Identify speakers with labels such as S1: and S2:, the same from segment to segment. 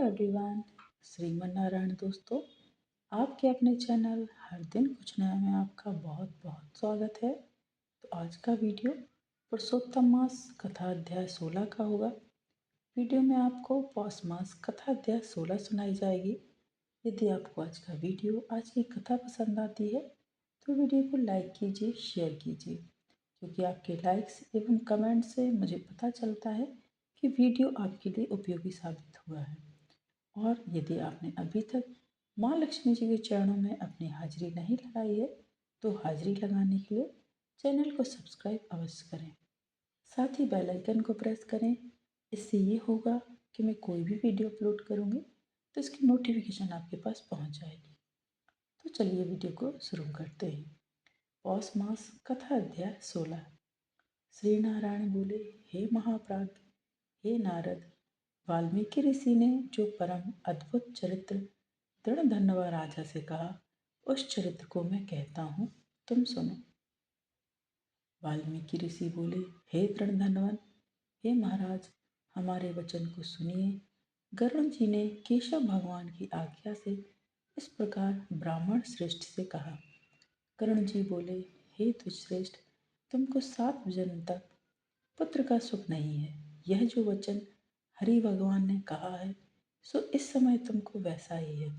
S1: Everyone, Shriman Narayan दोस्तों। आपके अपने चैनल हर दिन कुछ नया में आपका बहुत बहुत स्वागत है। तो आज का वीडियो पुरुषोत्तम मास कथा अध्याय 16 का होगा। वीडियो में आपको पौष मास कथा अध्याय 16 सुनाई जाएगी। यदि आपको आज का वीडियो, आज की कथा पसंद आती है तो वीडियो को लाइक कीजिए, शेयर कीजिए, क्योंकि आपके लाइक्स एवं कमेंट से मुझे पता चलता है कि वीडियो आपके लिए उपयोगी साबित हुआ है। और यदि आपने अभी तक माँ लक्ष्मी जी के चरणों में अपनी हाजिरी नहीं लगाई है तो हाजिरी लगाने के लिए चैनल को सब्सक्राइब अवश्य करें। साथ ही बेल आइकन को प्रेस करें। इससे ये होगा कि मैं कोई भी वीडियो अपलोड करूँगी तो इसकी नोटिफिकेशन आपके पास पहुँच जाएगी। तो चलिए वीडियो को शुरू करते हैं। पौष मास कथा अध्याय 16। श्री नारायण बोले, हे महाप्राज्ञ, हे नारद, वाल्मीकि ऋषि ने जो परम अद्भुत चरित्र दृढ़धन्वा राजा से कहा, उस चरित्र को मैं कहता हूँ, तुम सुनो। वाल्मीकि ऋषि बोले, हे दृढ़धन्वन, हे महाराज, हमारे वचन को सुनिए। गरुड़ जी ने केशव भगवान की आज्ञा से इस प्रकार ब्राह्मण श्रेष्ठ से कहा। कर्ण जी बोले, हे तुश्रेष्ठ, तुमको 7 जन्म तक पुत्र का सुख नहीं है। यह जो वचन हरि भगवान ने कहा है सो इस समय तुमको वैसा ही है।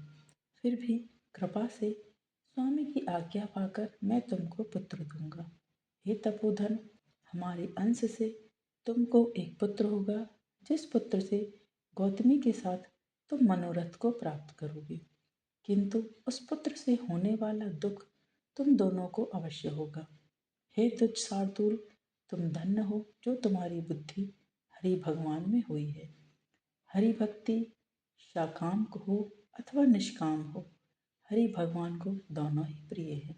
S1: फिर भी कृपा से स्वामी की आज्ञा पाकर मैं तुमको पुत्र दूंगा। हे तपोधन, हमारे अंश से तुमको एक पुत्र होगा, जिस पुत्र से गौतमी के साथ तुम मनोरथ को प्राप्त करोगे। किंतु उस पुत्र से होने वाला दुख तुम दोनों को अवश्य होगा। हे तुझ शार्दूल, तुम धन्य हो जो तुम्हारी बुद्धि हरि भगवान में हुई है। हरि भक्ति शाकाम को हो अथवा निष्काम हो, हरि भगवान को दोनों ही प्रिय है।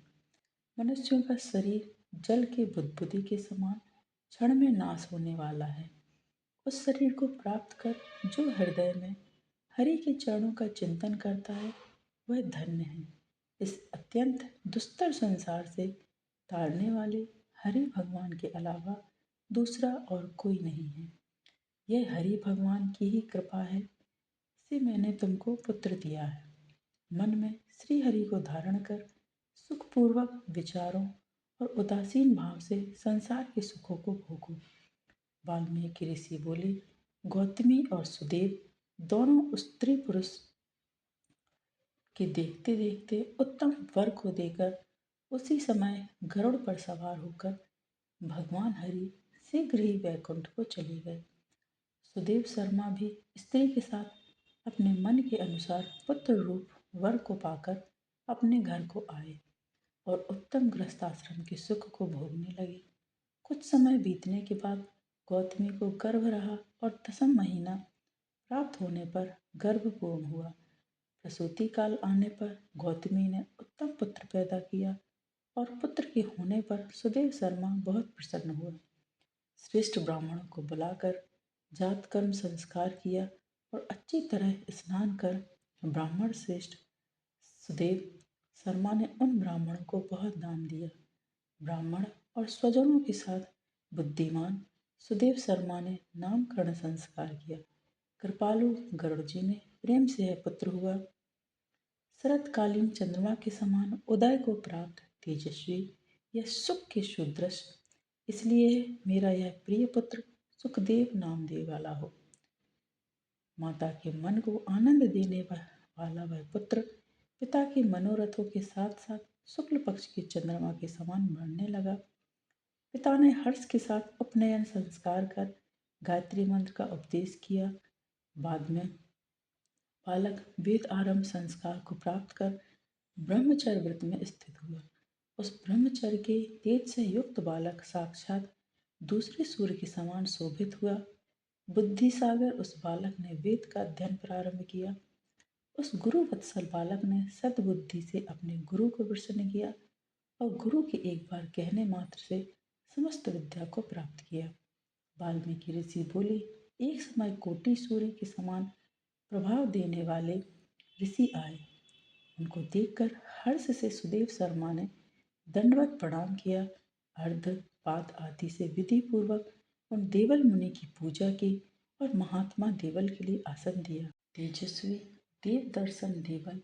S1: मनुष्यों का शरीर जल के बुदबुदी के समान क्षण में नाश होने वाला है। उस शरीर को प्राप्त कर जो हृदय में हरि के चरणों का चिंतन करता है वह धन्य है। इस अत्यंत दुस्तर संसार से तारने वाले हरि भगवान के अलावा दूसरा और कोई नहीं है। यह हरि भगवान की ही कृपा है से मैंने तुमको पुत्र दिया है। मन में श्री हरि को धारण कर सुखपूर्वक विचारों और उदासीन भाव से संसार के सुखों को भोगो। वाल्मीकि ऋषि बोले, गौतमी और सुदेव दोनों स्त्री पुरुष के देखते देखते उत्तम वर को देकर उसी समय गरुड़ पर सवार होकर भगवान हरि शीघ्र ही वैकुंठ को चले गए। सुदेव शर्मा भी स्त्री के साथ अपने मन के अनुसार पुत्र रूप वर को पाकर अपने घर को आए और उत्तम गृहस्थाश्रम के सुख को भोगने लगे। कुछ समय बीतने के बाद गौतमी को गर्भ रहा और 10वां महीना प्राप्त होने पर गर्भ पूर्ण हुआ। प्रसूति काल आने पर गौतमी ने उत्तम पुत्र पैदा किया और पुत्र के होने पर सुदेव शर्मा बहुत प्रसन्न हुआ। श्रेष्ठ ब्राह्मणों को बुलाकर जात कर्म संस्कार किया और अच्छी तरह स्नान कर ब्राह्मण श्रेष्ठ सुदेव शर्मा ने उन ब्राह्मणों को बहुत दान दिया। ब्राह्मण और स्वजनों के साथ बुद्धिमान सुदेव शर्मा ने नामकरण संस्कार किया। कृपालु गरुड़ जी ने प्रेम से यह पुत्र हुआ। शरतकालीन चंद्रमा के समान उदय को प्राप्त तेजस्वी यह सुख के सुदृश, इसलिए मेरा यह प्रिय पुत्र सुखदेव नाम दे वाला हो। माता के मन को आनंद देने वाला वह पुत्र पिता के मनोरथों के साथ साथ शुक्ल पक्ष के चंद्रमा के समान बढ़ने लगा। पिता ने हर्ष के साथ उपनयन संस्कार कर गायत्री मंत्र का उपदेश किया। बाद में बालक वेद आरंभ संस्कार को प्राप्त कर ब्रह्मचर्य व्रत में स्थित हुआ। उस ब्रह्मचर्य के तेज से युक्त बालक साक्षात दूसरे सूर्य के समान शोभित हुआ। बुद्धि सागर उस बालक ने वेद का अध्ययन प्रारंभ किया। उस गुरु वत्सल बालक ने सद्बुद्धि से अपने गुरु को प्रसन्न किया और गुरु के एक बार कहने मात्र से समस्त विद्या को प्राप्त किया। वाल्मीकि ऋषि बोले, एक समय कोटि सूर्य के समान प्रभाव देने वाले ऋषि आए। उनको देखकर हर्ष से सुदेव शर्मा ने दंडवत प्रणाम किया। अर्ध पाद आदि से विधि पूर्वक उन देवल मुनि की पूजा की और महात्मा देवल के लिए आसन दिया। तेजस्वी देवदर्शन देवल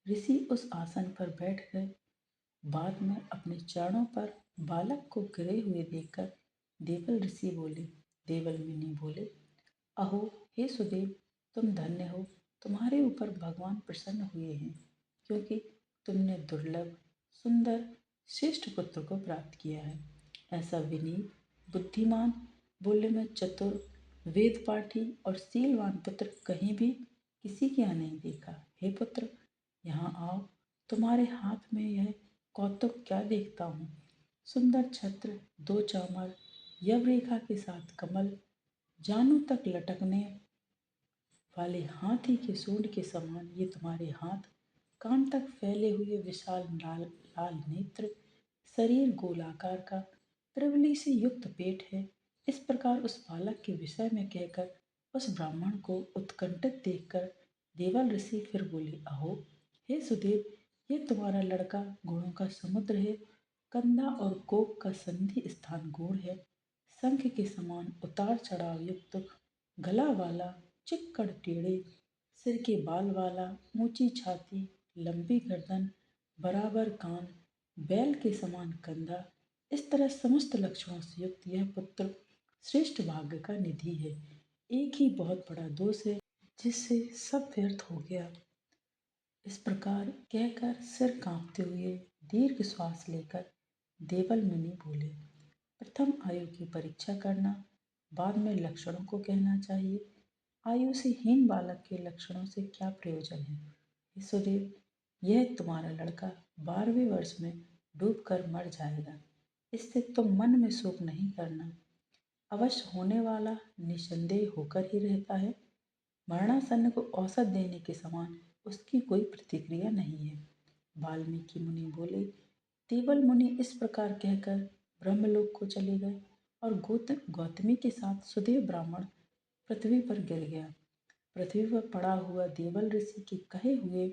S1: ऋषि उस आसन पर बैठ गए। बाद में अपने चरणों पर बालक को गिरे हुए देखकर देवल ऋषि बोले, देवल मुनि बोले, अहो हे सुदेव, तुम धन्य हो, तुम्हारे ऊपर भगवान प्रसन्न हुए हैं, क्योंकि तुमने दुर्लभ, सुंदर, श्रेष्ठ पुत्र को प्राप्त किया है। ऐसा विनीत, बुद्धिमान, बोलने में चतुर, वेद पाठी और शीलवान पुत्र कहीं भी किसी के यहाँ नहीं देखा। हे पुत्र, यहाँ आओ, तुम्हारे हाथ में यह कौतुक क्या देखता हूँ। सुंदर छत्र, दो चामर, यवरेखा के साथ कमल, जानू तक लटकने वाले हाथी के सूंड के समान ये तुम्हारे हाथ, कान तक फैले हुए विशाल लाल लाल नेत्र, शरीर गोलाकार का, त्रिवली से युक्त पेट है। इस प्रकार उस बालक के विषय में कहकर उस ब्राह्मण को उत्कंठित देखकर देवल ऋषि फिर बोले, अहो हे सुदेव, ये तुम्हारा लड़का गुणों का समुद्र है, कंधा और कोप का संधि स्थान गुण है, शंख के समान उतार चढ़ाव युक्त गला वाला, चिक्कड़ टेढ़े सिर के बाल वाला, ऊंची छाती, लंबी गर्दन, बराबर कान, बैल के समान कंधा, इस तरह समस्त लक्षणों से युक्त यह पुत्र श्रेष्ठ भाग्य का निधि है। एक ही बहुत बड़ा दोष है जिससे सब व्यर्थ हो गया। इस प्रकार कहकर सिर कांपते हुए दीर्घ श्वास लेकर देवल मुनि बोले, प्रथम आयु की परीक्षा करना, बाद में लक्षणों को कहना चाहिए। आयु से हीन बालक के लक्षणों से क्या प्रयोजन है। हे सुदेव, यह तुम्हारा लड़का 12वें वर्ष में डूबकर मर जाएगा। इससे तुम मन में शोक नहीं करना। अवश्य होने वाला निसंदेह होकर ही रहता है। मरणासन्न को औसत देने के समान उसकी कोई प्रतिक्रिया नहीं है। वाल्मीकि मुनि बोले, देवल मुनि इस प्रकार कहकर ब्रह्मलोक को चले गए और गौतमी के साथ सुदेव ब्राह्मण पृथ्वी पर गिर गया। पृथ्वी पर पड़ा हुआ देवल ऋषि के कहे हुए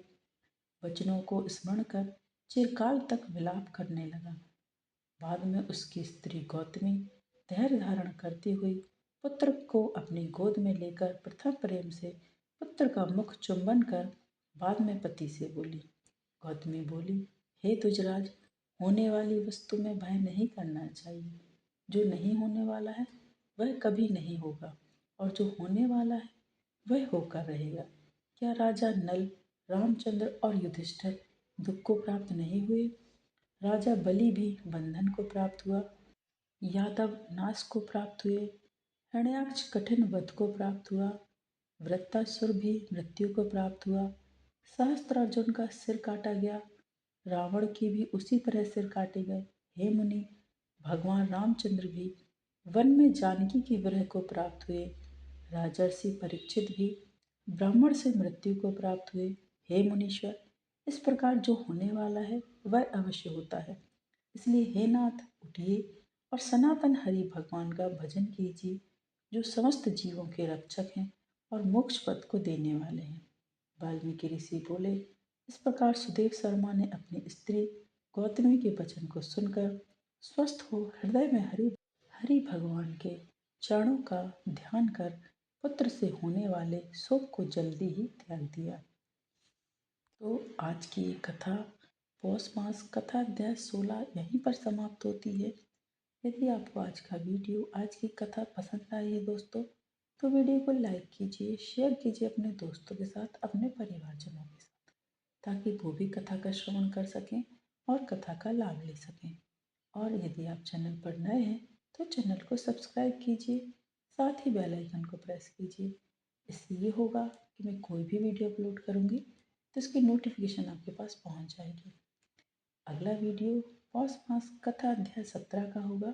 S1: वचनों को स्मरण कर चिरकाल तक विलाप करने लगा। बाद में उसकी स्त्री गौतमी धैर्य धारण करती हुई पुत्र को अपनी गोद में लेकर प्रथम प्रेम से पुत्र का मुख चुंबन कर बाद में पति से बोली। गौतमी बोली, हे तुजराज, होने वाली वस्तु में भय नहीं करना चाहिए। जो नहीं होने वाला है वह कभी नहीं होगा, और जो होने वाला है वह होकर रहेगा। क्या राजा नल, रामचंद्र और युधिष्ठिर दुख को प्राप्त नहीं हुए? राजा बलि भी बंधन को प्राप्त हुआ, यादव नाश को प्राप्त हुए, हण्याक्ष कठिन वध को प्राप्त हुआ, वृत्तासुर भी मृत्यु को प्राप्त हुआ, सहस्त्रार्जुन का सिर काटा गया, रावण की भी उसी तरह सिर काटे गए। हे मुनि, भगवान रामचंद्र भी वन में जानकी के विरह को प्राप्त हुए, राजर्षि परीक्षित भी ब्राह्मण से मृत्यु को प्राप्त हुए। हे मुनीश्वर, इस प्रकार जो होने वाला है वह अवश्य होता है। इसलिए हे नाथ, उठिए और सनातन हरि भगवान का भजन कीजिए, जो समस्त जीवों के रक्षक हैं और मोक्ष पद को देने वाले हैं। वाल्मीकि ऋषि बोले। इस प्रकार सुदेव शर्मा ने अपनी स्त्री गौतमी के वचन को सुनकर स्वस्थ हो हृदय में हरि हरि भगवान के चरणों का ध्यान कर पुत्र से होने वाले शोक को जल्दी ही त्याग दिया। तो आज की ये कथा पौष मास कथा अध्याय 16 यहीं पर समाप्त होती है। यदि आपको आज का वीडियो, आज की कथा पसंद आई है दोस्तों, तो वीडियो को लाइक कीजिए, शेयर कीजिए अपने दोस्तों के साथ, अपने परिवारजनों के साथ, ताकि वो भी कथा का श्रवण कर सकें और कथा का लाभ ले सकें। और यदि आप चैनल पर नए हैं तो चैनल को सब्सक्राइब कीजिए, साथ ही बेल आइकन को प्रेस कीजिए। इससे ये होगा कि मैं कोई भी वीडियो अपलोड करूँगी तो इसकी नोटिफिकेशन आपके पास पहुँच जाएगी। अगला वीडियो पौष मास कथा अध्याय 17 का होगा।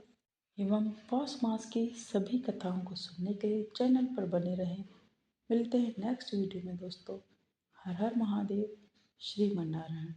S1: एवं पौष मास की सभी कथाओं को सुनने के लिए चैनल पर बने रहें। मिलते हैं नेक्स्ट वीडियो में दोस्तों। हर हर महादेव, श्रीमन नारायण।